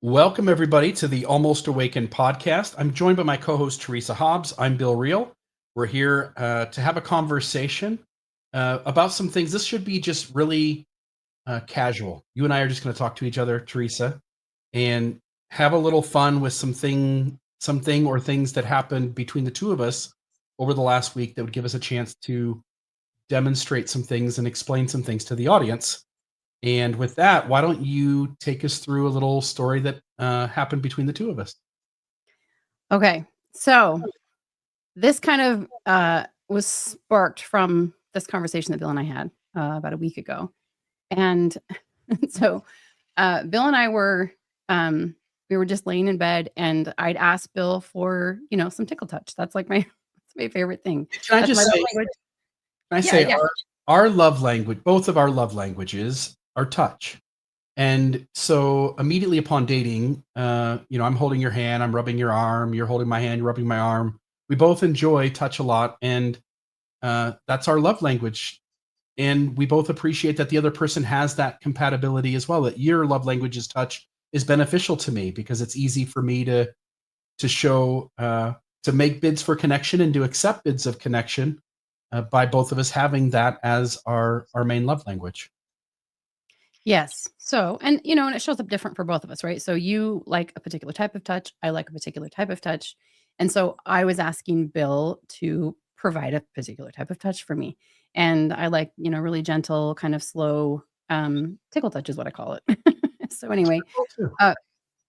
Welcome, everybody, to the Almost Awakened podcast. I'm joined by my co host, Teresa Hobbs. I'm Bill Reel. We're here to have a conversation about some things. This should be just really casual. You and I are just going to talk to each other, Teresa, and have a little fun with something or things that happened between the two of us over the last week that would give us a chance to demonstrate some things and explain some things to the audience. And with that, why don't you take us through a little story that happened between the two of us? Okay. So this kind of was sparked from this conversation that Bill and I had about a week ago. And so Bill and I we were just laying in bed, and I'd asked Bill for, some tickle touch. That's like that's my favorite thing. Can I That's just my love say, language. can I Yeah, say yeah. our love language, both of our love languages are touch. And so immediately upon dating, I'm holding your hand, I'm rubbing your arm, you're holding my hand, you're rubbing my arm. We both enjoy touch a lot, and that's our love language. And we both appreciate that the other person has that compatibility as well. That your love language is touch is beneficial to me because it's easy for me to show to make bids for connection and to accept bids of connection by both of us having that as our main love language. Yes. So, and it shows up different for both of us, right? So you like a particular type of touch, I like a particular type of touch. And so I was asking Bill to provide a particular type of touch for me. And I like, really gentle, kind of slow tickle touch is what I call it. So anyway, Cool too. uh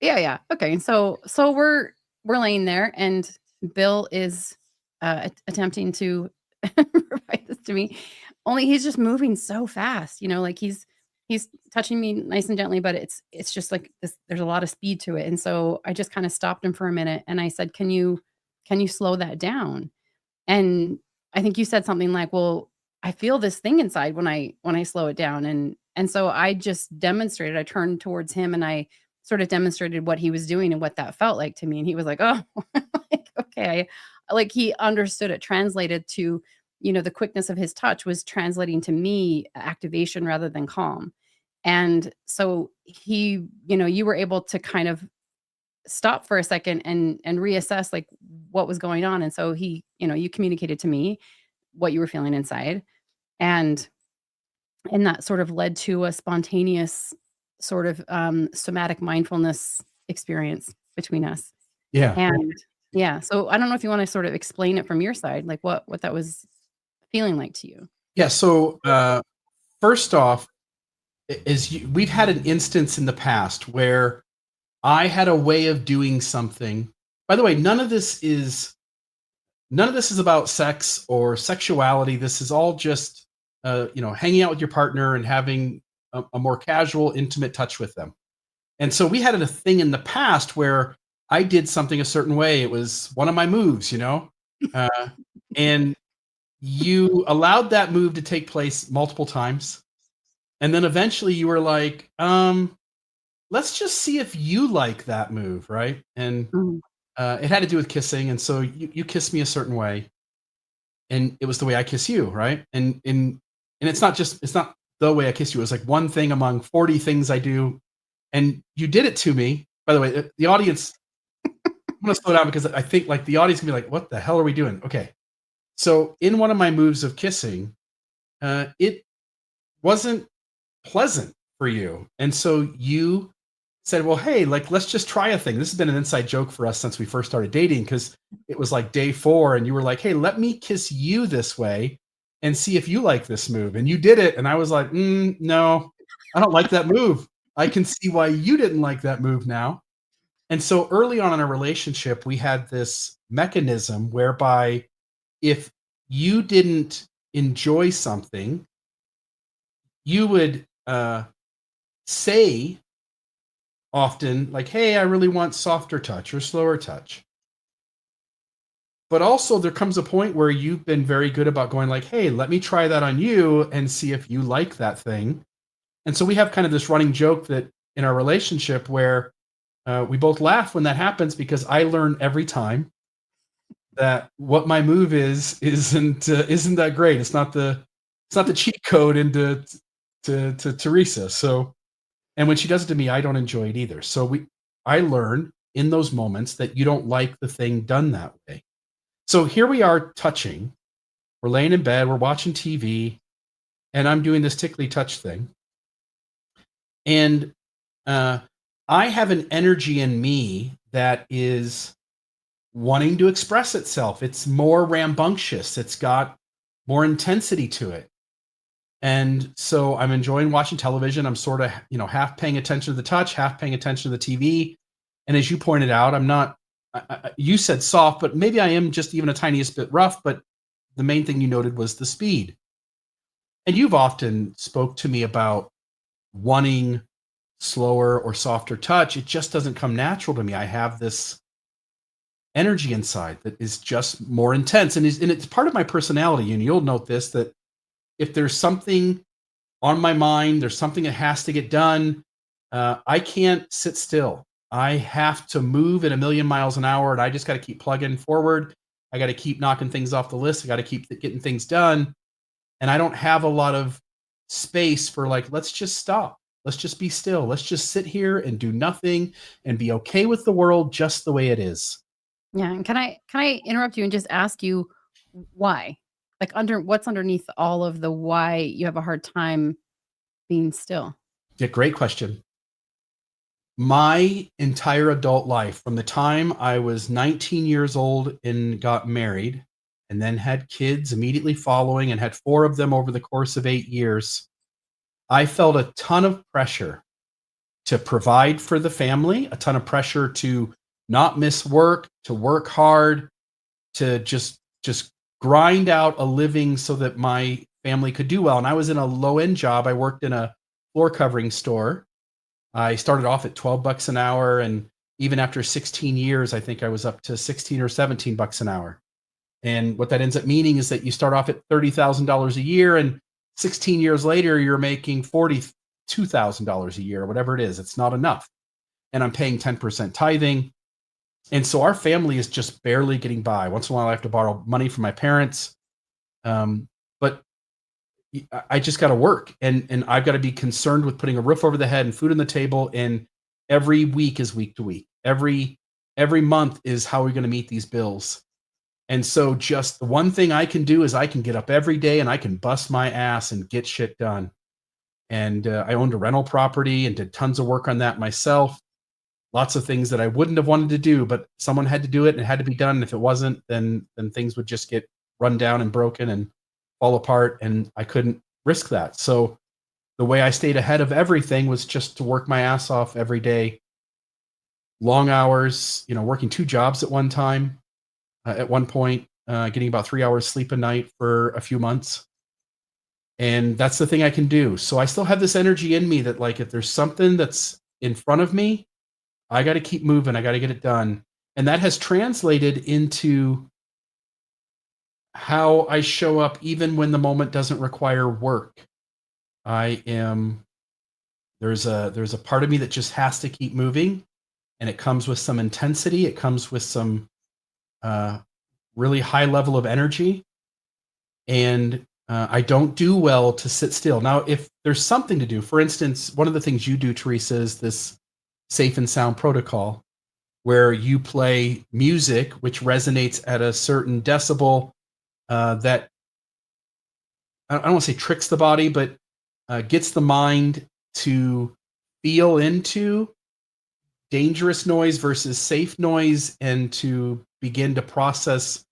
yeah, yeah. Okay. And so we're laying there, and Bill is attempting to provide this to me. Only he's just moving so fast, like he's touching me nice and gently, but it's just like this, there's a lot of speed to it. And so I just kind of stopped him for a minute, and I said, "Can you slow that down?" And I think you said something like, "Well, I feel this thing inside when I slow it down." And so I just demonstrated. I turned towards him, and I sort of demonstrated what he was doing and what that felt like to me. And he was like, "Oh, like, okay." Like he understood it, translated to, the quickness of his touch was translating to me activation rather than calm. And so you were able to kind of stop for a second and reassess like what was going on. And so you communicated to me what you were feeling inside. And that sort of led to a spontaneous sort of somatic mindfulness experience between us. Yeah. And yeah, so I don't know if you want to sort of explain it from your side, like what that was feeling like to you. Yeah. So first off, we've had an instance in the past where I had a way of doing something. By the way, none of this is about sex or sexuality. This is all just hanging out with your partner and having a more casual, intimate touch with them. And so we had a thing in the past where I did something a certain way. It was one of my moves, uh, and you allowed that move to take place multiple times. And then eventually you were like, let's just see if you like that move, right? And Mhm. it had to do with kissing. And so you kissed me a certain way, and it was the way I kiss you, right? And it's not the way I kiss you. It was like one thing among 40 things I do, and you did it to me. By the way, the audience, I'm gonna slow down because I think like the audience can be like, "What the hell are we doing?" Okay, so in one of my moves of kissing, it wasn't pleasant for you, and so you said, "Well, hey, like let's just try a thing." This has been an inside joke for us since we first started dating because it was like day 4, and you were like, "Hey, let me kiss you this way and see if you like this move." And you did it, and I was like, "No, I don't like that move. I can see why you didn't like that move now." And so early on in our relationship, we had this mechanism whereby if you didn't enjoy something, you would say often, like, "Hey, I really want softer touch or slower touch." But also, there comes a point where you've been very good about going, like, "Hey, let me try that on you and see if you like that thing." And so we have kind of this running joke that in our relationship where we both laugh when that happens because I learn every time that what my move isn't that great. It's not the cheat code into to Teresa. So, and when she does it to me, I don't enjoy it either. So I learn in those moments that you don't like the thing done that way. So here we are touching. We're laying in bed, we're watching TV, and I'm doing this tickly touch thing. And uh, I have an energy in me that is wanting to express itself. It's more rambunctious, it's got more intensity to it. And so I'm enjoying watching television. I'm sort of, half paying attention to the touch, half paying attention to the TV. And as you pointed out, I'm not, you said soft, but maybe I am just even a tiniest bit rough. But the main thing you noted was the speed. And you've often spoke to me about wanting slower or softer touch. It just doesn't come natural to me. I have this energy inside that is just more intense, and it's part of my personality. And you'll note this, that if there's something on my mind, there's something that has to get done, I can't sit still. I have to move at a million miles an hour, and I just got to keep plugging forward. I got to keep knocking things off the list. I got to keep getting things done. And I don't have a lot of space for, like, let's just stop. Let's just be still. Let's just sit here and do nothing and be okay with the world just the way it is. Yeah, and can I interrupt you and just ask you why? Like, what's underneath all of the why you have a hard time being still? Yeah, great question. My entire adult life, from the time I was 19 years old and got married, and then had kids immediately following, and had four of them over the course of 8 years, I felt a ton of pressure to provide for the family, a ton of pressure to not miss work, to work hard, to just grind out a living so that my family could do well. And I was in a low end job. I worked in a floor covering store. I started off at 12 bucks an hour, and even after 16 years, I think I was up to 16 or 17 bucks an hour. And what that ends up meaning is that you start off at $30,000 a year, and 16 years later, you're making $42,000 a year, or whatever it is. It's not enough. And I'm paying 10% tithing. And so our family is just barely getting by. Once in a while, I have to borrow money from my parents. But I just got to work, and I've got to be concerned with putting a roof over the head and food on the table. And every week is week to week. Every month is how we're going to meet these bills. And so just the one thing I can do is I can get up every day and I can bust my ass and get shit done. And I owned a rental property and did tons of work on that myself. Lots of things that I wouldn't have wanted to do, but someone had to do it and it had to be done. And if it wasn't, then things would just get run down and broken and fall apart. And I couldn't risk that. So the way I stayed ahead of everything was just to work my ass off every day, long hours, working two jobs at one time. At one point, getting about 3 hours sleep a night for a few months. And that's the thing I can do. So I still have this energy in me that, like, if there's something that's in front of me, I got to keep moving. I got to get it done. And that has translated into how I show up even when the moment doesn't require work. I am there's a part of me that just has to keep moving, and it comes with some intensity. It comes with some uh, really high level of energy, and I don't do well to sit still. Now, if there's something to do, for instance, one of the things you do, Teresa, is this safe and sound protocol, where you play music which resonates at a certain decibel, that I don't want to say tricks the body, but gets the mind to feel into dangerous noise versus safe noise, and to begin to process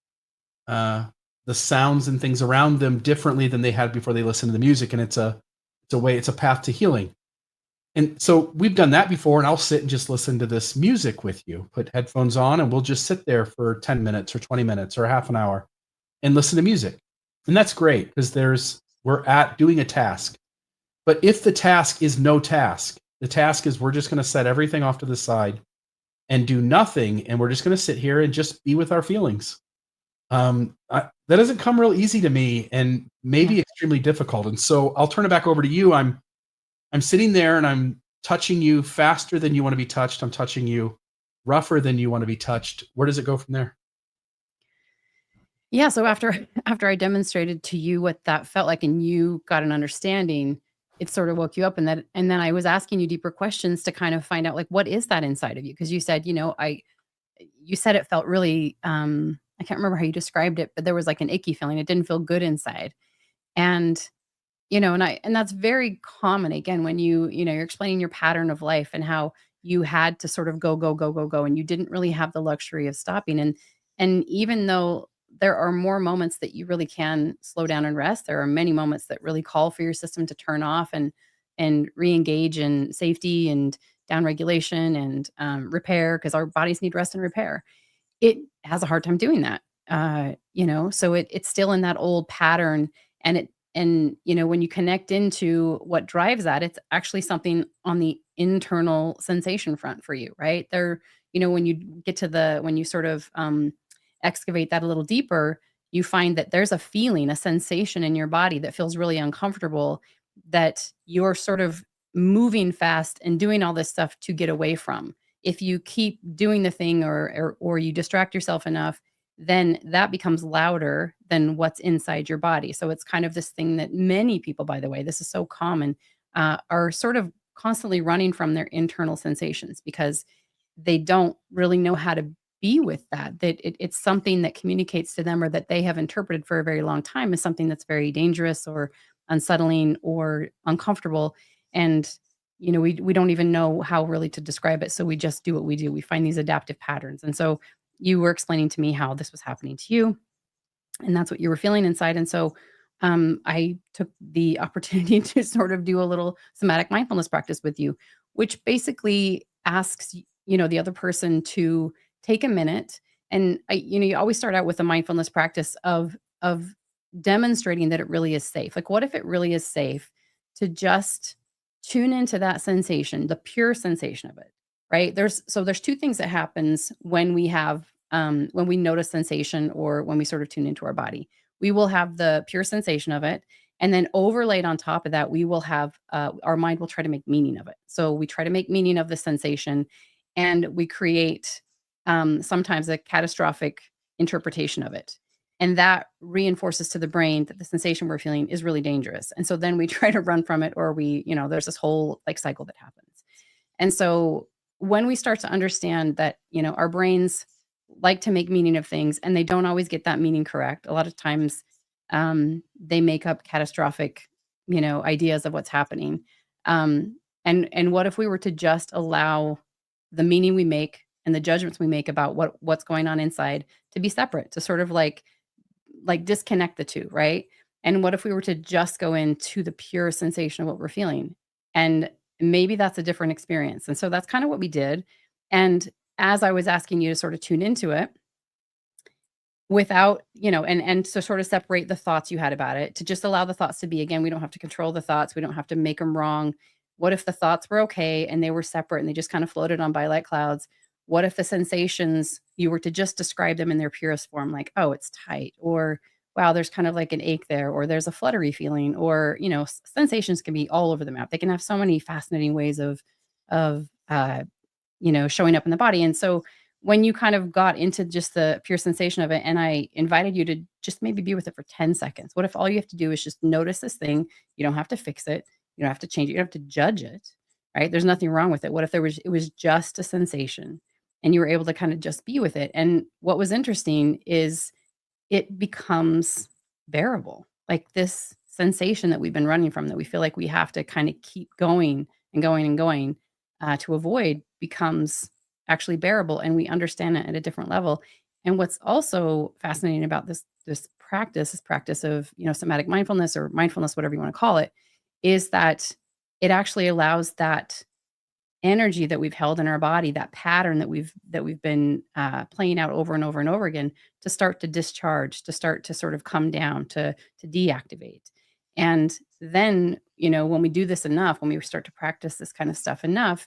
uh, the sounds and things around them differently than they had before they listened to the music. And it's a path to healing. And so we've done that before, and I'll sit and just listen to this music with you, put headphones on, and we'll just sit there for 10 minutes or 20 minutes or a half an hour and listen to music. And that's great, because we're at doing a task. But if the task is no task, the task is we're just going to set everything off to the side and do nothing, and we're just going to sit here and just be with our feelings. That doesn't come real easy to me, and Yeah. maybe extremely difficult. And so I'll turn it back over to you. I'm sitting there and I'm touching you faster than you want to be touched. I'm touching you rougher than you want to be touched. Where does it go from there? Yeah, so after after I demonstrated to you what that felt like and you got an understanding, it sort of woke you up, and then I was asking you deeper questions to kind of find out, like, what is that inside of you? Because you said, you said it felt really, I can't remember how you described it, but there was like an icky feeling. It didn't feel good inside. And, and that's very common again when you're explaining your pattern of life and how you had to sort of go, go, go, go, go, and you didn't really have the luxury of stopping. And even though there are more moments that you really can slow down and rest, there are many moments that really call for your system to turn off and re-engage in safety and down regulation and repair, because our bodies need rest and repair. It has a hard time doing that. So it's still in that old pattern, and when you connect into what drives that, it's actually something on the internal sensation front for you, right? When you when you sort of excavate that a little deeper, you find that there's a feeling, a sensation in your body that feels really uncomfortable, that you're sort of moving fast and doing all this stuff to get away from. If you keep doing the thing, or you distract yourself enough, then that becomes louder than what's inside your body. So it's kind of this thing that many people, by the way, this is so common, are sort of constantly running from their internal sensations because they don't really know how to be with that. It's something that communicates to them, or that they have interpreted for a very long time as something that's very dangerous or unsettling or uncomfortable. And we don't even know how really to describe it. So we just do what we do. We find these adaptive patterns. And so you were explaining to me how this was happening to you, and that's what you were feeling inside. And so I took the opportunity to sort of do a little somatic mindfulness practice with you, which basically asks the other person to take a minute. And you always start out with a mindfulness practice of demonstrating that it really is safe. Like, what if it really is safe to just tune into that sensation, the pure sensation of it, right? There's two things that happens when when we notice sensation, or when we sort of tune into our body. We will have the pure sensation of it, and then overlaid on top of that, we will have our mind will try to make meaning of it. So we try to make meaning of the sensation, and we create sometimes a catastrophic interpretation of it. And that reinforces to the brain that the sensation we're feeling is really dangerous. And so then we try to run from it, or there's this whole like cycle that happens. And so when we start to understand that, our brains like to make meaning of things, and they don't always get that meaning correct. A lot of times they make up catastrophic, ideas of what's happening. And what if we were to just allow the meaning we make and the judgments we make about what's going on inside to be separate, to sort of like disconnect the two, right? And what if we were to just go into the pure sensation of what we're feeling? And maybe that's a different experience. And so that's kind of what we did. And as I was asking you to sort of tune into it without, and to sort of separate the thoughts you had about it, to just allow the thoughts to be. Again, we don't have to control the thoughts. We don't have to make them wrong. What if the thoughts were okay and they were separate and they just kind of floated on by like clouds? What if the sensations, you were to just describe them in their purest form, like, oh, it's tight, or wow, there's kind of like an ache there, or there's a fluttery feeling, or, sensations can be all over the map. They can have so many fascinating ways of showing up in the body. And so when you kind of got into just the pure sensation of it, and I invited you to just maybe be with it for 10 seconds, what if all you have to do is just notice this thing? You don't have to fix it. You don't have to change it. You don't have to judge it, right? There's nothing wrong with it. What if it was just a sensation, and you were able to kind of just be with it? And what was interesting is it becomes bearable. Like, this sensation that we've been running from, that we feel like we have to kind of keep going and going and going to avoid, becomes actually bearable, and we understand it at a different level. And what's also fascinating about this practice of somatic mindfulness, or mindfulness, whatever you want to call it, is that it actually allows that energy that we've held in our body, that pattern that we've been playing out over and over and over again, to start to discharge, to start to sort of come down, to deactivate. And then, when we do this enough, when we start to practice this kind of stuff enough,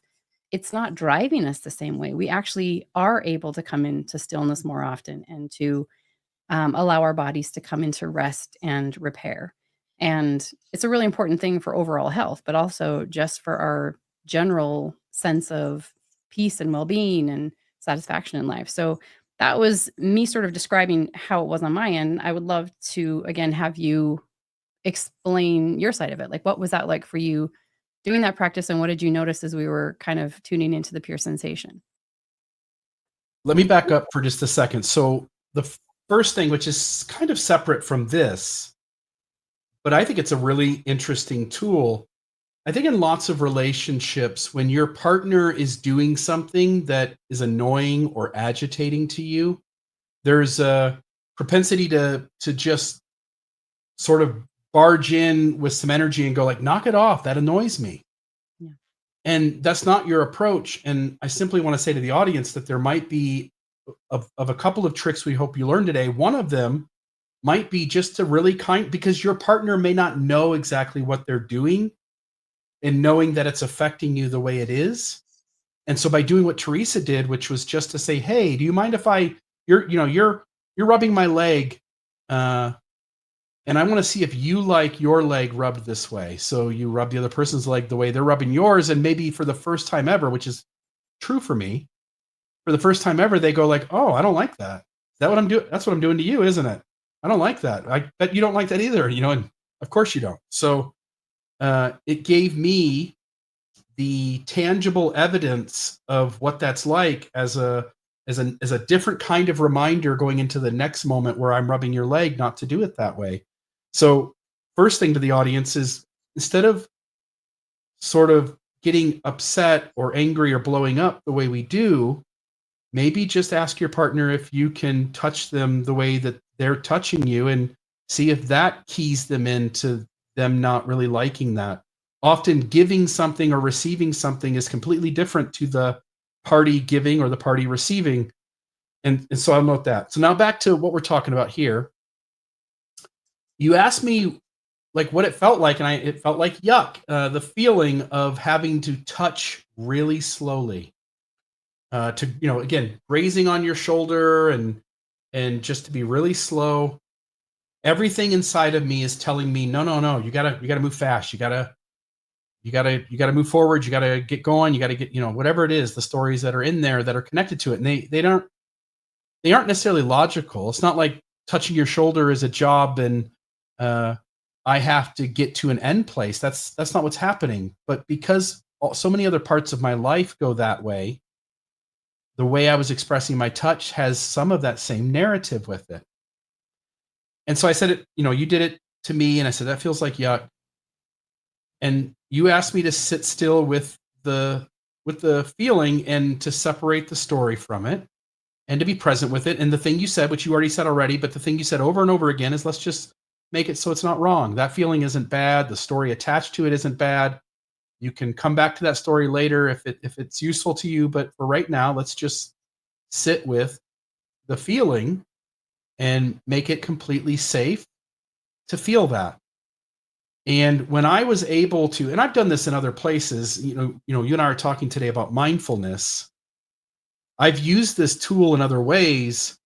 it's not driving us the same way. We actually are able to come into stillness more often, and to allow our bodies to come into rest and repair. And it's a really important thing for overall health, but also just for our general sense of peace and well-being and satisfaction in life. So that was me sort of describing how it was on my end. I would love to again have you explain your side of it. Like, what was that like for you doing that practice, and what did you notice as we were kind of tuning into the pure sensation? Let me back up for just a second. So the first thing, which is kind of separate from this, but I think it's a really interesting tool. I think in lots of relationships, when your partner is doing something that is annoying or agitating to you, there's a propensity to just sort of barge in with some energy and go like, knock it off. That annoys me. Yeah. And that's not your approach. And I simply want to say to the audience that there might be of a couple of tricks we hope you learn today. One of them might be just to really because your partner may not know exactly what they're doing, and knowing that it's affecting you the way it is. And so by doing what Teresa did, which was just to say, "Hey, do you mind if you're rubbing my leg, uh, and I want to see if you like your leg rubbed this way." So you rub the other person's leg the way they're rubbing yours, and maybe for the first time ever, which is true for me, for the first time ever, they go like, "Oh, I don't like that. Is that what I'm doing? That's what I'm doing to you, isn't it? I don't like that. I bet you don't like that either." And of course you don't. So it gave me the tangible evidence of what that's like as a different kind of reminder going into the next moment where I'm rubbing your leg, not to do it that way. So first thing to the audience is, instead of sort of getting upset or angry or blowing up the way we do, maybe just ask your partner if you can touch them the way that they're touching you, and see if that keys them into them not really liking that. Often giving something or receiving something is completely different to the party giving or the party receiving. And so I'll note that. So now back to what we're talking about here. You asked me like what it felt like, and it felt like yuck. The feeling of having to touch really slowly, to again, grazing on your shoulder, and just to be really slow. Everything inside of me is telling me, no, no, no, you gotta move fast. You gotta move forward. You gotta get going. You gotta get, whatever it is, the stories that are in there that are connected to it. And they aren't necessarily logical. It's not like touching your shoulder is a job, and uh, I have to get to an end place. That's not what's happening. But because so many other parts of my life go that way, the way I was expressing my touch has some of that same narrative with it. And so I said it, you did it to me, and I said, that feels like yuck. And you asked me to sit still with the feeling, and to separate the story from it, and to be present with it. And the thing you said, which you already said already, but the thing you said over and over again is, let's just make it so it's not wrong. That feeling isn't bad. The story attached to it isn't bad. You can come back to that story later if it's useful to you. But for right now, let's just sit with the feeling and make it completely safe to feel that. And when I was able to, and I've done this in other places, you and I are talking today about mindfulness. I've used this tool in other ways.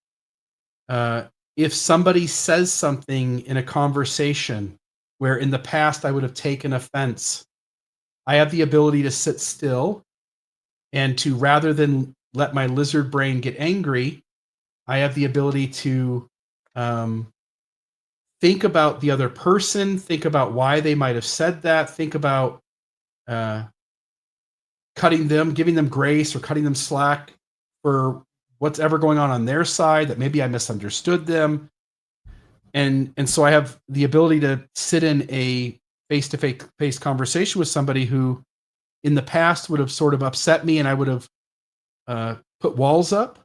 Uh, if somebody says something in a conversation where in the past I would have taken offense, I have the ability to sit still, and to, rather than let my lizard brain get angry, I have the ability to um, think about the other person, think about why they might have said that, think about uh, giving them grace or cutting them slack for what's ever going on their side, that maybe I misunderstood them. And so I have the ability to sit in a face-to-face conversation with somebody who in the past would have sort of upset me, and I would have put walls up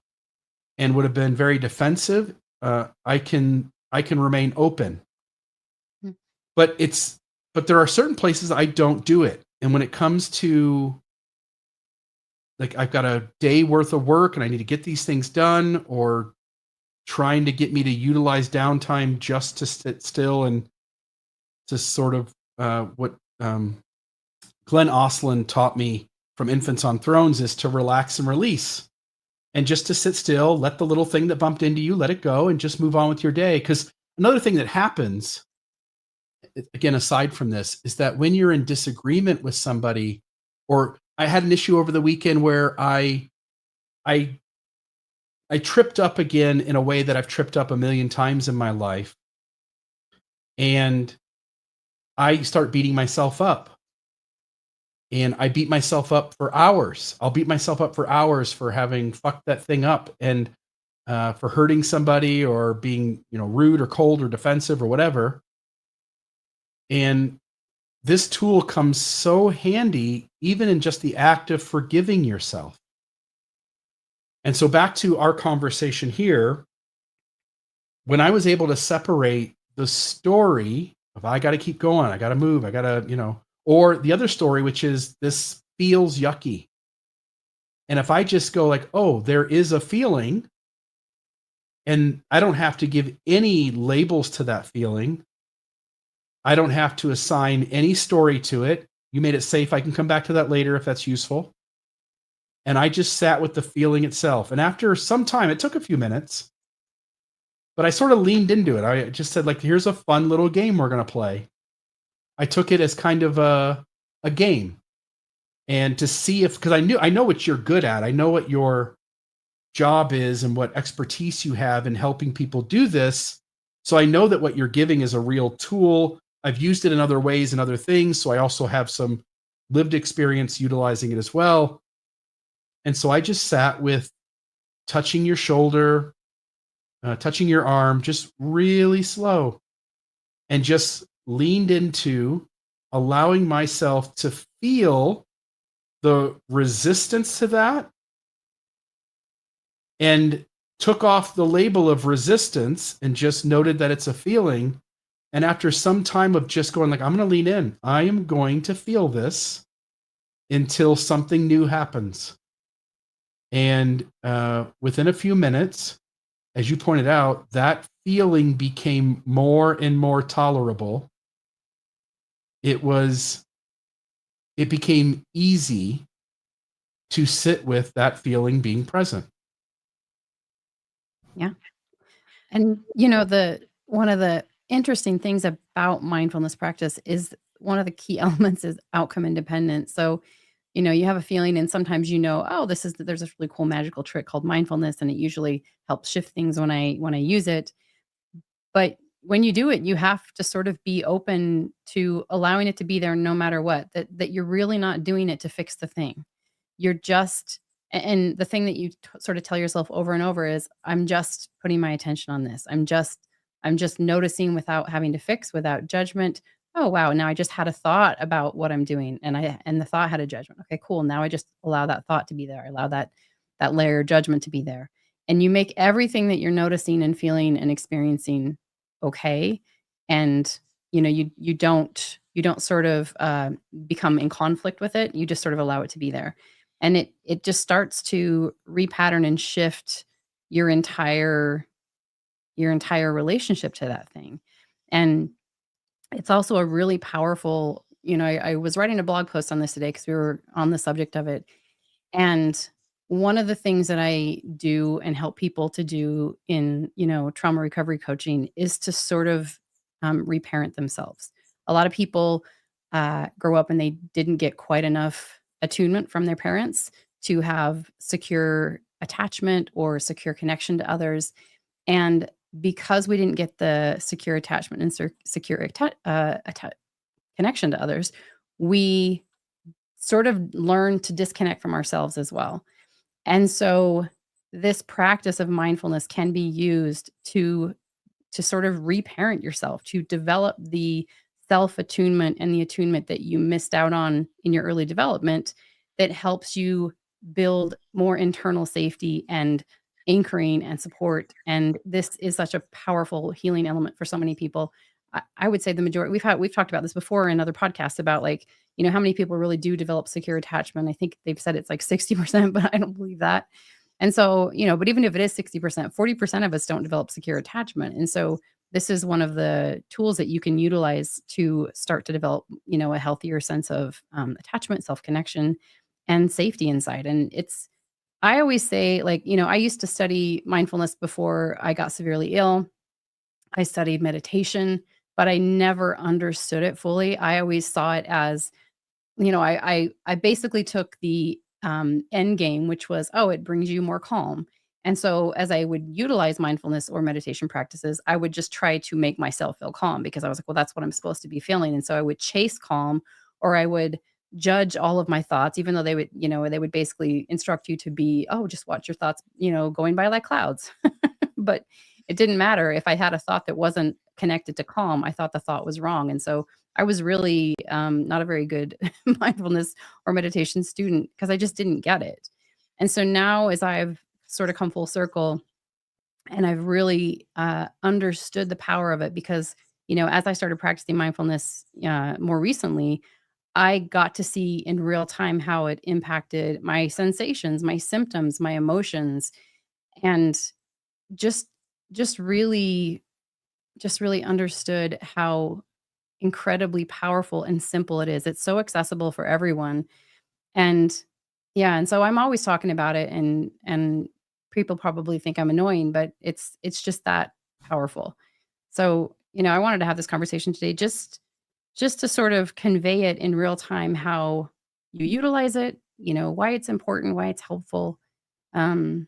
and would have been very defensive. I can remain open. Mm. But there are certain places I don't do it. And when it comes to, like, I've got a day worth of work and I need to get these things done, or trying to get me to utilize downtime just to sit still, and to sort of what Glenn Oslin taught me from Infants on Thrones, is to relax and release, and just to sit still, let the little thing that bumped into you, let it go, and just move on with your day. Because another thing that happens, again, aside from this, is that when you're in disagreement with somebody, or I had an issue over the weekend where I tripped up again in a way that I've tripped up a million times in my life. And I start beating myself up. And I beat myself up for hours. I'll beat myself up for hours for having fucked that thing up and for hurting somebody or being, rude or cold or defensive or whatever. And this tool comes so handy, even in just the act of forgiving yourself. And so back to our conversation here, when I was able to separate the story of I got to keep going, I got to move, I got to, or the other story, which is this feels yucky. And if I just go like, oh, there is a feeling, and I don't have to give any labels to that feeling. I don't have to assign any story to it. You made it safe. I can come back to that later if that's useful. And I just sat with the feeling itself. And after some time, it took a few minutes, but I sort of leaned into it. I just said, like, here's a fun little game we're going to play. I took it as kind of a game. And to see if, because I know what you're good at. I know what your job is and what expertise you have in helping people do this. So I know that what you're giving is a real tool. I've used it in other ways and other things. So I also have some lived experience utilizing it as well. And so I just sat with touching your shoulder, touching your arm, just really slow, and just leaned into allowing myself to feel the resistance to that, and took off the label of resistance and just noted that it's a feeling. And after some time of just going like, I'm going to lean in, I am going to feel this until something new happens. And within a few minutes, as you pointed out, that feeling became more and more tolerable. It became easy to sit with that feeling being present. Yeah. And the one of the interesting things about mindfulness practice is one of the key elements is outcome independent. So, you have a feeling and sometimes oh, there's a really cool magical trick called mindfulness and it usually helps shift things when I use it. But when you do it, you have to sort of be open to allowing it to be there no matter what, that you're really not doing it to fix the thing. You're just and the thing that you sort of tell yourself over and over is, "I'm just putting my attention on this. I'm just noticing without having to fix, without judgment. Oh, wow, now I just had a thought about what I'm doing, and the thought had a judgment. Okay, cool. Now I just allow that thought to be there. I allow that layer of judgment to be there." And you make everything that you're noticing and feeling and experiencing okay, and, you don't sort of, become in conflict with it. You just sort of allow it to be there. And it just starts to repattern and shift your entire your entire relationship to that thing. And it's also a really powerful, I was writing a blog post on this today because we were on the subject of it. And one of the things that I do and help people to do in, trauma recovery coaching is to sort of reparent themselves. A lot of people grow up and they didn't get quite enough attunement from their parents to have secure attachment or secure connection to others. And because we didn't get the secure attachment and secure connection to others, we sort of learn to disconnect from ourselves as well. And so this practice of mindfulness can be used to sort of reparent yourself, to develop the self-attunement and the attunement that you missed out on in your early development that helps you build more internal safety and anchoring and support. And this is such a powerful healing element for so many people. I would say the majority we've talked about this before in other podcasts about like, how many people really do develop secure attachment. I think they've said it's like 60%, but I don't believe that. And so, but even if it is 60%, 40% of us don't develop secure attachment. And so this is one of the tools that you can utilize to start to develop, a healthier sense of attachment, self-connection, and safety inside. And I always say, like, I used to study mindfulness before I got severely ill. I studied meditation, but I never understood it fully. I always saw it as, I basically took the end game, which was, oh, it brings you more calm. And so as I would utilize mindfulness or meditation practices, I would just try to make myself feel calm because I was like, well, that's what I'm supposed to be feeling. And so I would chase calm, or I would judge all of my thoughts, even though they would basically instruct you to be, oh, just watch your thoughts, going by like clouds. But it didn't matter if I had a thought that wasn't connected to calm. I thought the thought was wrong. And so I was really not a very good mindfulness or meditation student because I just didn't get it. And so now, as I've sort of come full circle and I've really understood the power of it, because, as I started practicing mindfulness more recently, I got to see in real time how it impacted my sensations, my symptoms, my emotions, and just just really just really understood how incredibly powerful and simple it is. It's so accessible for everyone. And yeah, and so I'm always talking about it, and people probably think I'm annoying, but it's just that powerful. So, I wanted to have this conversation today just to sort of convey it in real time how you utilize it, why it's important, why it's helpful. Um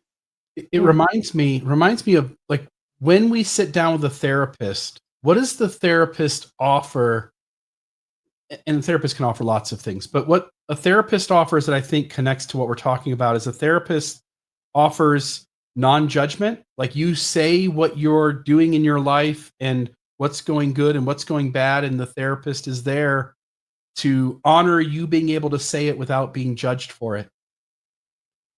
It yeah. reminds me of, like, when we sit down with a therapist, what does the therapist offer? And the therapist can offer lots of things, but what a therapist offers that I think connects to what we're talking about is a therapist offers non-judgment. Like, you say what you're doing in your life and what's going good and what's going bad, and the therapist is there to honor you being able to say it without being judged for it.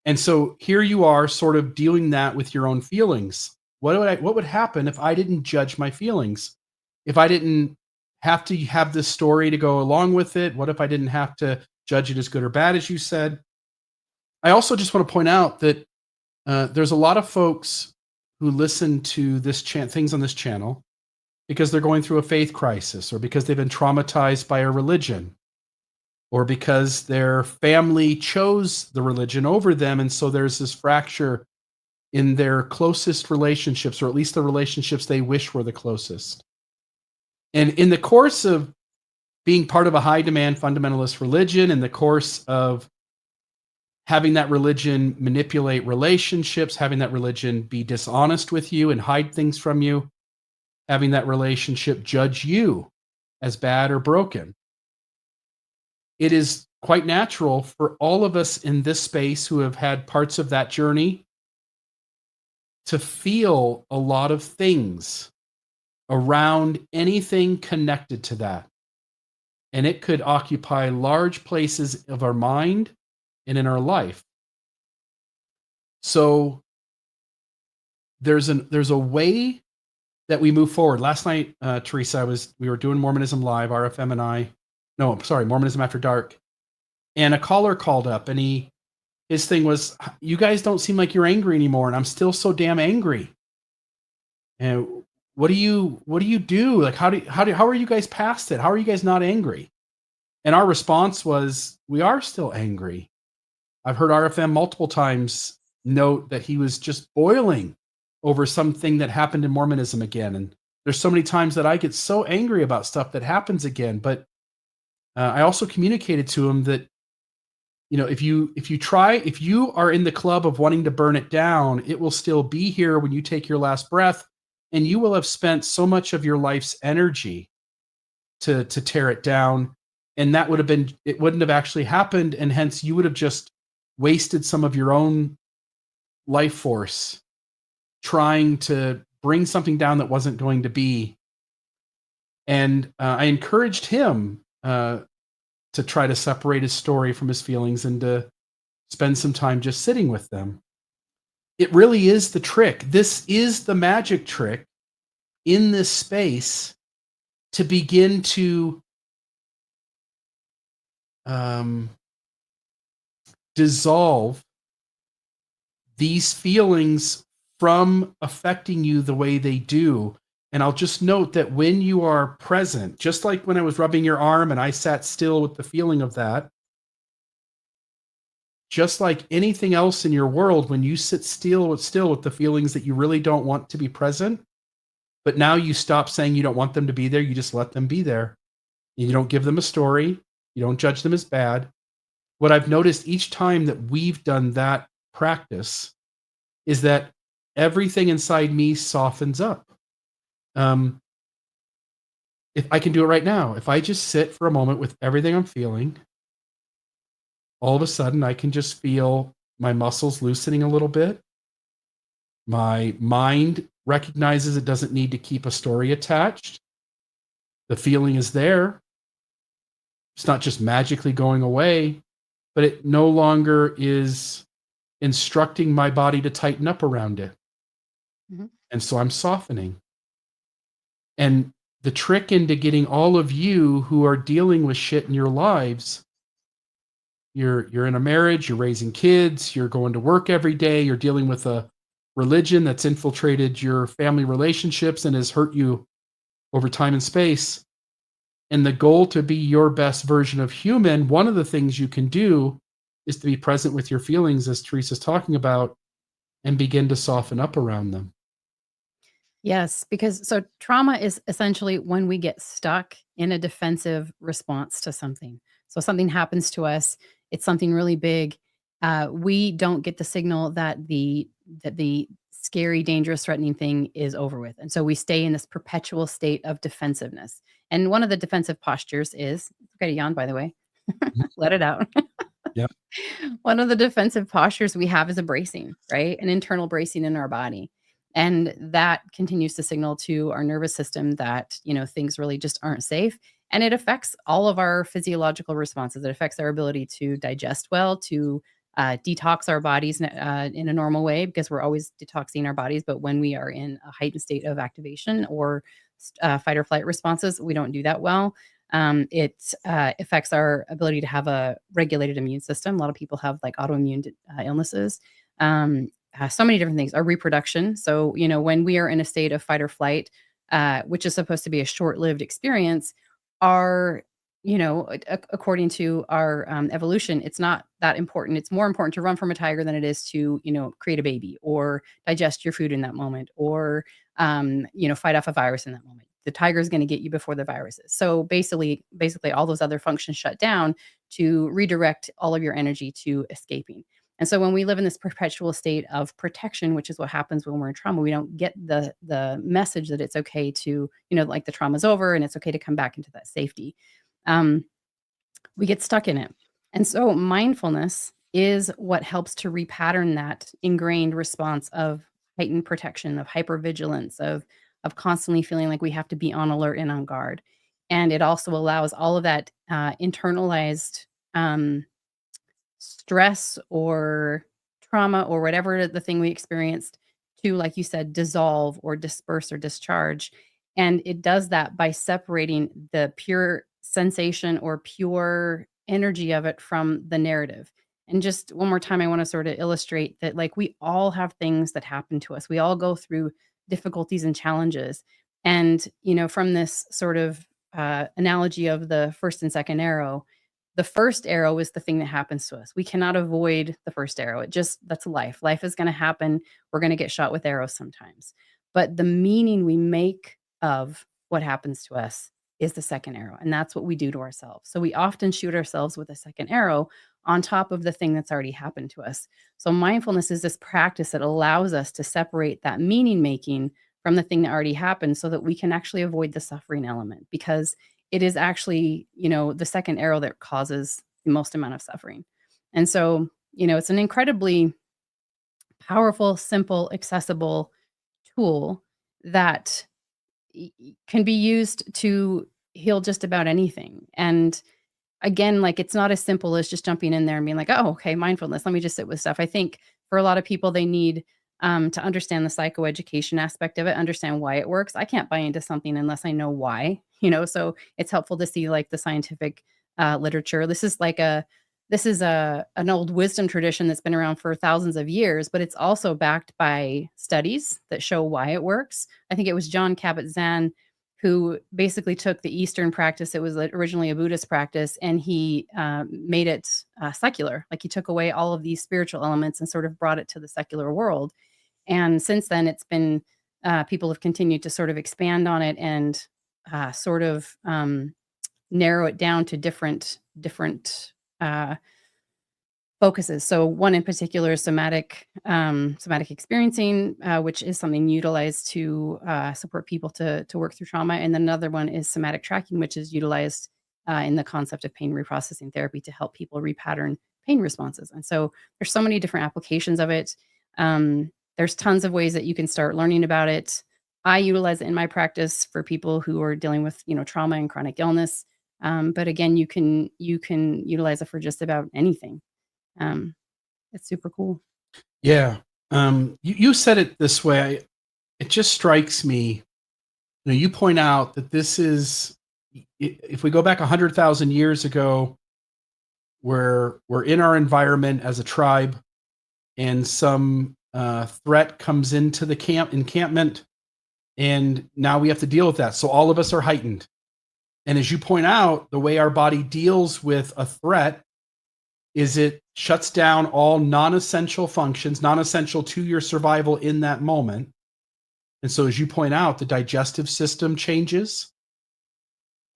And so here you are sort of dealing that with your own feelings. What would happen if I didn't judge my feelings? If I didn't have to have this story to go along with it? What if I didn't have to judge it as good or bad, as you said? I also just want to point out that there's a lot of folks who listen to things on this channel because they're going through a faith crisis, or because they've been traumatized by a religion, or because their family chose the religion over them. And so there's this fracture in their closest relationships, or at least the relationships they wish were the closest. And in the course of being part of a high demand fundamentalist religion, in the course of having that religion manipulate relationships, having that religion be dishonest with you and hide things from you, having that relationship judge you as bad or broken, it is quite natural for all of us in this space who have had parts of that journey to feel a lot of things around anything connected to that. And it could occupy large places of our mind and in our life. So there's a way that we move forward. Last night, Teresa, we were doing Mormonism Live, RFM and I. No, I'm sorry, Mormonism After Dark. And a caller called up, and his thing was, "You guys don't seem like you're angry anymore, and I'm still so damn angry. And what do you do? Like, how are you guys past it? How are you guys not angry?" And our response was, "We are still angry." I've heard RFM multiple times note that he was just boiling over something that happened in Mormonism again. And there's so many times that I get so angry about stuff that happens again. But I also communicated to him that, if you are in the club of wanting to burn it down, it will still be here when you take your last breath, and you will have spent so much of your life's energy to tear it down, and it wouldn't have actually happened, and hence you would have just wasted some of your own life force trying to bring something down that wasn't going to be. And I encouraged him to try to separate his story from his feelings and to spend some time just sitting with them. It really is the trick. This is the magic trick in this space to begin to um, dissolve these feelings from affecting you the way they do. And I'll just note that when you are present, just like when I was rubbing your arm and I sat still with the feeling of that, just like anything else in your world, when you sit still with the feelings that you really don't want to be present, but now you stop saying you don't want them to be there, you just let them be there. You don't give them a story, you don't judge them as bad. What I've noticed each time that we've done that practice is that everything inside me softens up. Um, if I can do it right now, if I just sit for a moment with everything I'm feeling, all of a sudden I can just feel my muscles loosening a little bit. My mind recognizes it doesn't need to keep a story attached. The feeling is there. It's not just magically going away, but it no longer is instructing my body to tighten up around it. Mhm. And so I'm softening. And the trick into getting all of you who are dealing with shit in your lives, you're in a marriage, you're raising kids, you're going to work every day, you're dealing with a religion that's infiltrated your family relationships and has hurt you over time and space. And the goal to be your best version of human, one of the things you can do is to be present with your feelings, as Teresa's talking about, and begin to soften up around them. Yes, because so trauma is essentially when we get stuck in a defensive response to something. So something happens to us, it's something really big. We don't get the signal that the scary, dangerous, threatening thing is over with, and so we stay in this perpetual state of defensiveness. And one of the defensive postures is it's okay to yawn, by the way. Mhm. Let it out. Yeah. One of the defensive postures we have is a bracing, right? An internal bracing in our body. And that continues to signal to our nervous system that, things really just aren't safe. And it affects all of our physiological responses. It affects our ability to digest well, to detox our bodies in a normal way because we're always detoxing our bodies. But when we are in a heightened state of activation or fight or flight responses, we don't do that well. It affects our ability to have a regulated immune system. A lot of people have like autoimmune illnesses. So many different things. Our reproduction. So, when we are in a state of fight or flight, which is supposed to be a short lived experience, our, according to our evolution, it's not that important. It's more important to run from a tiger than it is to, create a baby or digest your food in that moment or, fight off a virus in that moment. The tiger is going to get you before the virus is. So basically all those other functions shut down to redirect all of your energy to escaping. And so when we live in this perpetual state of protection, which is what happens when we're in trauma, we don't get the message that it's okay to, like the trauma's over and it's okay to come back into that safety. Um, we get stuck in it. And so mindfulness is what helps to repattern that ingrained response of heightened protection, of hypervigilance, of constantly feeling like we have to be on alert and on guard. And it also allows all of that internalized stress or trauma or whatever the thing we experienced to, like you said, dissolve or disperse or discharge. And it does that by separating the pure sensation or pure energy of it from the narrative. And just one more time, I want to sort of illustrate that, like, we all have things that happen to us. We all go through difficulties and challenges. And, from this sort of analogy of the first and second arrow, the first arrow is the thing that happens to us. We cannot avoid the first arrow. That's life. Life is going to happen. We're going to get shot with arrows sometimes. But the meaning we make of what happens to us is the second arrow. And that's what we do to ourselves. So we often shoot ourselves with a second arrow on top of the thing that's already happened to us. So mindfulness is this practice that allows us to separate that meaning making from the thing that already happened so that we can actually avoid the suffering element because it is actually, the second arrow that causes the most amount of suffering. And so, it's an incredibly powerful, simple, accessible tool that can be used to heal just about anything. And again, like, it's not as simple as just jumping in there and being like, "Oh, okay, mindfulness, let me just sit with stuff." I think for a lot of people, they need, to understand the psychoeducation aspect of it, understand why it works. I can't buy into something unless I know why, so it's helpful to see, like, the scientific, literature. This is an old wisdom tradition that's been around for thousands of years, but it's also backed by studies that show why it works. I think it was John Kabat-Zinn who basically took the Eastern practice. It was originally a Buddhist practice, and he made it secular. Like, he took away all of these spiritual elements and sort of brought it to the secular world. And since then, it's been people have continued to sort of expand on it and sort of narrow it down to different uh, focuses. So one in particular is somatic experiencing, which is something utilized to support people to work through trauma, and then another one is somatic tracking, which is utilized in the concept of pain reprocessing therapy to help people repattern pain responses. And so there's so many different applications of it. There's tons of ways that you can start learning about it. I utilize it in my practice for people who are dealing with trauma and chronic illness. But again, you can utilize it for just about anything. Um, it's super cool. Yeah. You said it this way. It just strikes me. You point out that this is, if we go back 100,000 years ago, we're in our environment as a tribe, and some threat comes into the encampment, and now we have to deal with that. So all of us are heightened. And as you point out, the way our body deals with a threat is it shuts down all non-essential functions, non-essential to your survival in that moment. And so, as you point out, the digestive system changes.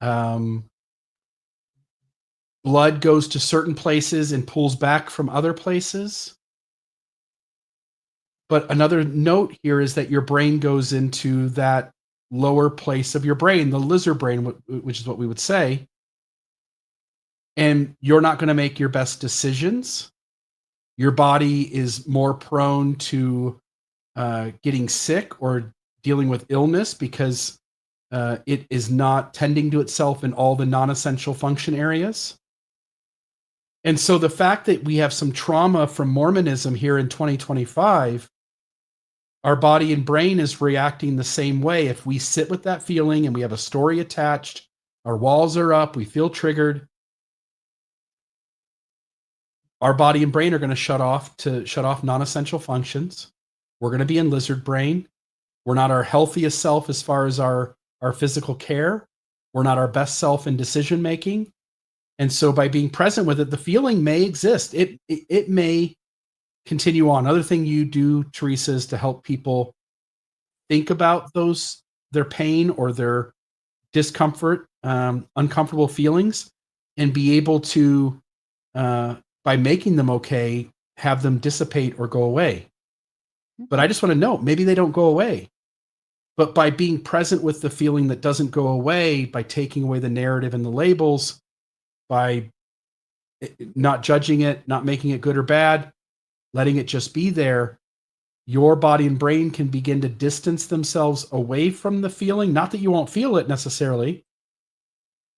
Um, Blood goes to certain places and pulls back from other places. But another note here is that your brain goes into that lower place of your brain, the lizard brain, which is what we would say. And you're not going to make your best decisions. Your body is more prone to getting sick or dealing with illness because it is not tending to itself in all the non-essential function areas. And so the fact that we have some trauma from Mormonism here in 2025, our body and brain is reacting the same way. If we sit with that feeling and we have a story attached, our walls are up, we feel triggered, our body and brain are going to shut off non-essential functions. We're going to be in lizard brain. We're not our healthiest self as far as our physical care. We're not our best self in decision making. And so by being present with it, the feeling may exist. It may continue on. Another thing you do, Teresa, is to help people think about their pain or their discomfort, uncomfortable feelings, and be able to, by making them okay, have them dissipate or go away. But I just want to know, maybe they don't go away. But by being present with the feeling that doesn't go away, by taking away the narrative and the labels, by not judging it, not making it good or bad, letting it just be there, your body and brain can begin to distance themselves away from the feeling. Not that you won't feel it necessarily,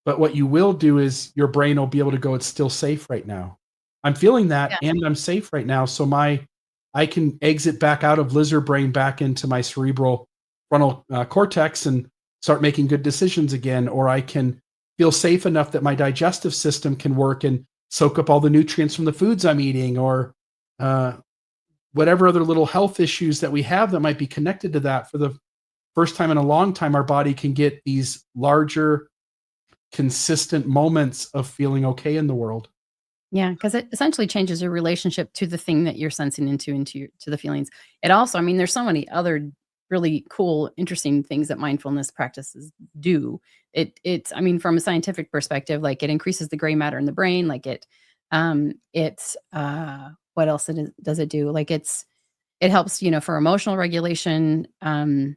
but what you will do is your brain will be able to go, it's still safe right now. I'm feeling that Yeah. and I'm safe right now. So I can exit back out of lizard brain back into my cerebral frontal cortex and start making good decisions again. Or I can feel safe enough that my digestive system can work and soak up all the nutrients from the foods I'm eating, or whatever other little health issues that we have that might be connected to that. For the first time in a long time, our body can get these larger, consistent moments of feeling okay in the world. Yeah, because it essentially changes your relationship to the thing that you're sensing to the feelings. It also, I mean, there's so many other really cool, interesting things that mindfulness practices do. I mean, from a scientific perspective, like it increases the gray matter in the brain. Like what else does it do? Like it helps, for emotional regulation. I mean,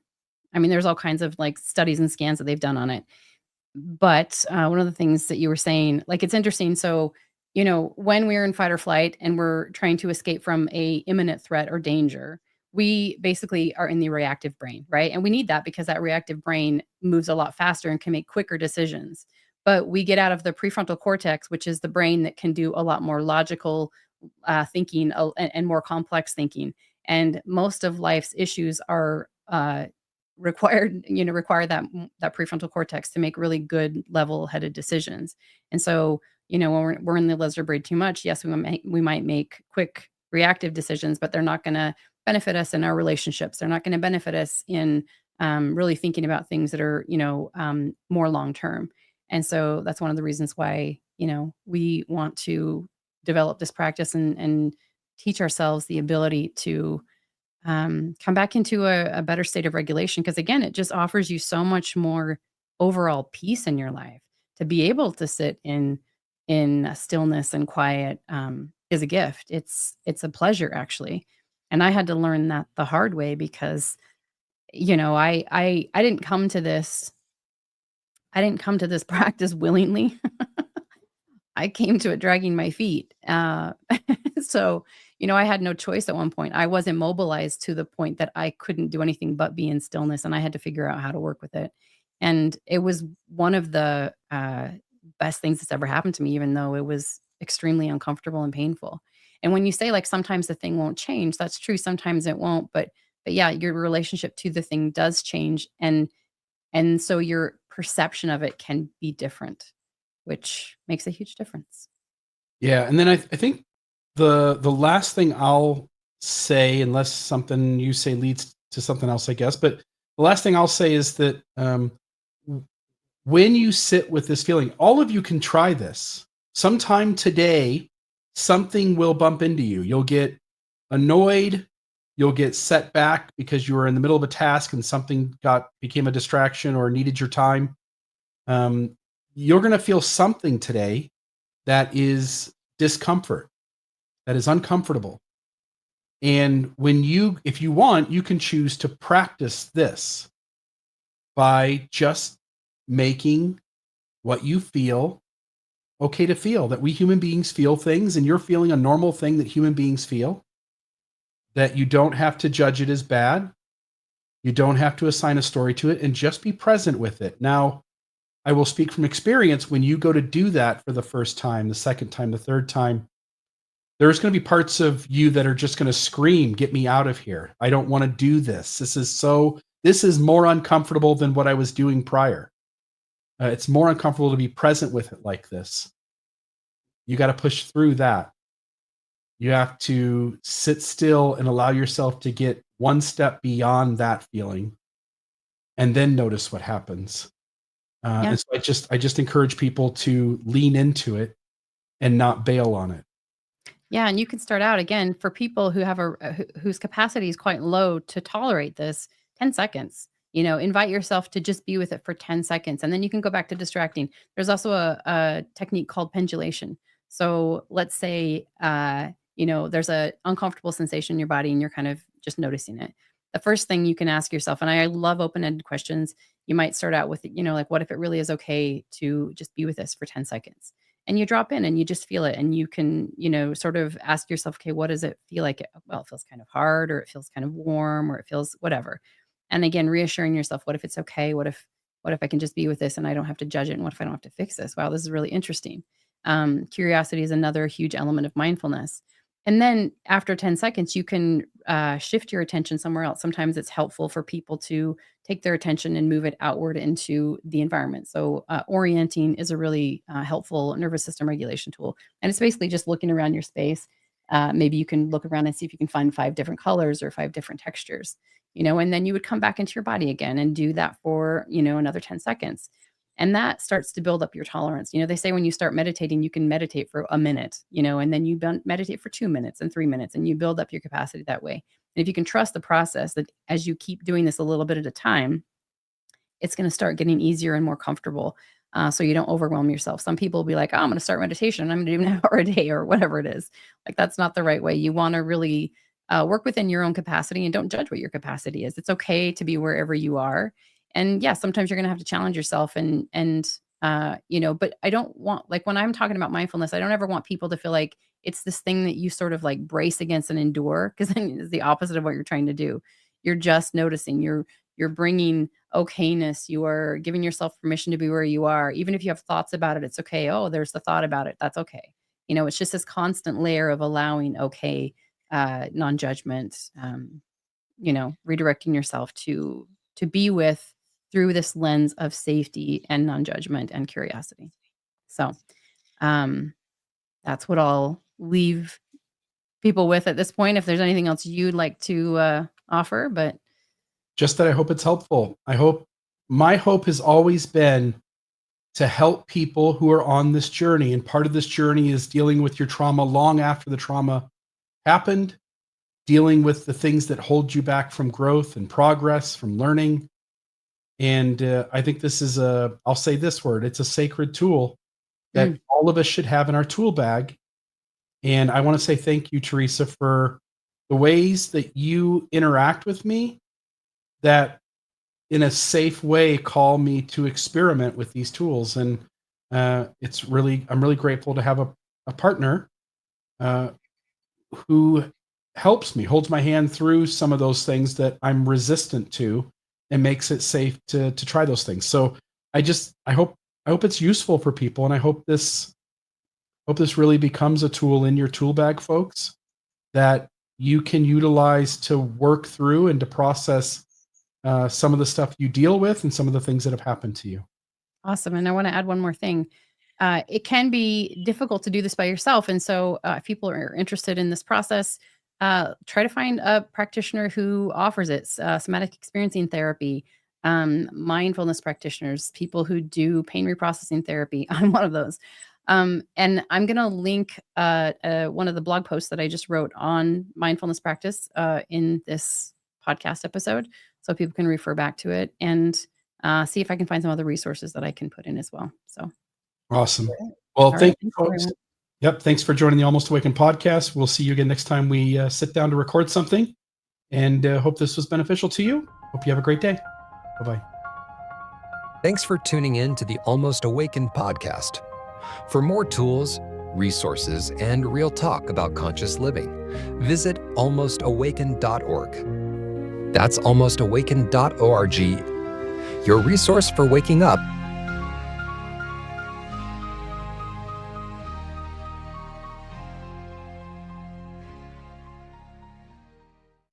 there's all kinds of like studies and scans that they've done on it. But one of the things that you were saying, like it's interesting. So, when we're in fight or flight and we're trying to escape from a imminent threat or danger, we basically are in the reactive brain, right? And we need that because that reactive brain moves a lot faster and can make quicker decisions. But we get out of the prefrontal cortex, which is the brain that can do a lot more logical thinking and more complex thinking. And most of life's issues are require that prefrontal cortex to make really good level-headed decisions. And so, when we're in the lizard brain too much, yes, we might make quick reactive decisions, but they're not going to benefit us in our relationships. They're not going to benefit us in really thinking about things that are more long term. And so that's one of the reasons why we want to develop this practice and teach ourselves the ability to come back into a better state of regulation. Because again, it just offers you so much more overall peace in your life to be able to sit in stillness and quiet, is a gift. It's a pleasure actually. And I had to learn that the hard way because, I didn't come to this practice willingly. I came to it dragging my feet. So, I had no choice at one point. I was immobilized to the point that I couldn't do anything but be in stillness, and I had to figure out how to work with it. And it was one of the best things that's ever happened to me, even though it was extremely uncomfortable and painful. And when you say like sometimes the thing won't change, that's true. Sometimes it won't, but yeah, your relationship to the thing does change, and so your perception of it can be different, which makes a huge difference. Yeah, and then I think the last thing I'll say, unless something you say leads to something else, I guess, but the last thing I'll say is that w- when you sit with this feeling, all of you can try this. Sometime today, something will bump into you. You'll get annoyed, you'll get set back because you were in the middle of a task and something got became a distraction or needed your time. Um, you're going to feel something today that is discomfort, that is uncomfortable. And if you want, you can choose to practice this by just making what you feel okay to feel. That we human beings feel things, and you're feeling a normal thing that human beings feel, that you don't have to judge it as bad. You don't have to assign a story to it, and just be present with it. Now, I will speak from experience. When you go to do that for the first time, the second time, the third time, there's going to be parts of you that are just going to scream, "Get me out of here. I don't want to do this. This is more uncomfortable than what I was doing prior." It's more uncomfortable to be present with it like this. You got to push through that. You have to sit still and allow yourself to get one step beyond that feeling and then notice what happens. Yeah. And so I just encourage people to lean into it and not bail on it. Yeah, and you can start out again for people who have whose capacity is quite low to tolerate this, 10 seconds. Invite yourself to just be with it for 10 seconds and then you can go back to distracting. There's also a technique called pendulation. So let's say there's a uncomfortable sensation in your body and you're kind of just noticing it. The first thing you can ask yourself, and I love open-ended questions, you might start out with, like, what if it really is okay to just be with this for 10 seconds? And you drop in and you just feel it and you can, sort of ask yourself, okay, what does it feel like? Well, it feels kind of hard or it feels kind of warm or it feels whatever. And again, reassuring yourself, what if it's okay? What if I can just be with this and I don't have to judge it? And what if I don't have to fix this? Wow, this is really interesting. Curiosity is another huge element of mindfulness. And then after 10 seconds, you can shift your attention somewhere else. Sometimes it's helpful for people to take their attention and move it outward into the environment. So, orienting is a really helpful nervous system regulation tool. And it's basically just looking around your space. Maybe you can look around and see if you can find 5 different colors or 5 different textures, and then you would come back into your body again and do that for, another 10 seconds. And that starts to build up your tolerance. They say when you start meditating, you can meditate for a minute, and then you meditate for 2 minutes and 3 minutes, and you build up your capacity that way. And if you can trust the process that as you keep doing this a little bit at a time, it's going to start getting easier and more comfortable. So you don't overwhelm yourself. Some people will be like, oh, I'm going to start meditation. I'm going to do an hour a day or whatever it is. Like that's not the right way. You want to really work within your own capacity and don't judge what your capacity is. It's okay to be wherever you are. And yeah, sometimes you're going to have to challenge yourself but I don't want, like, when I'm talking about mindfulness, I don't ever want people to feel like it's this thing that you sort of like brace against and endure, because then it's the opposite of what you're trying to do. You're just noticing, you're bringing okayness, you are giving yourself permission to be where you are. Even if you have thoughts about it, it's okay. Oh, there's the thought about it. That's okay. It's just this constant layer of allowing okay, non-judgment, redirecting yourself to be with through this lens of safety and non-judgment and curiosity. So, um, that's what I'll leave people with at this point. If there's anything else you'd like to offer, but Just that I hope it's helpful. My hope has always been to help people who are on this journey. And part of this journey is dealing with your trauma long after the trauma happened, dealing with the things that hold you back from growth and progress, from learning. And I think I'll say this word, it's a sacred tool that mm, all of us should have in our tool bag And I want to say thank you, Teresa, for the ways that you interact with me that in a safe way call me to experiment with these tools. And I'm really grateful to have a partner uh, who helps me, holds my hand through some of those things that I'm resistant to, and makes it safe to try those things. So I hope it's useful for people, and I hope this really becomes a tool in your tool bag, folks, that you can utilize to work through and to process some of the stuff you deal with and some of the things that have happened to you. Awesome. And I want to add one more thing. It can be difficult to do this by yourself. And so, if people are interested in this process, try to find a practitioner who offers it. Somatic experiencing therapy, mindfulness practitioners, people who do pain reprocessing therapy. I'm one of those. And I'm going to link one of the blog posts that I just wrote on mindfulness practice in this podcast episode, so people can refer back to it and see if I can find some other resources that I can put in as well. So, Awesome. all Well, right. thank you, Thanks, folks. everyone. Yep. Thanks for joining the Almost Awakened podcast. We'll see you again next time we sit down to record something, and hope this was beneficial to you. Hope you have a great day. Bye bye. Thanks for tuning in to the Almost Awakened podcast. For more tools, resources, and real talk about conscious living, visit almostawakened.org. That's almostawakened.org, your resource for waking up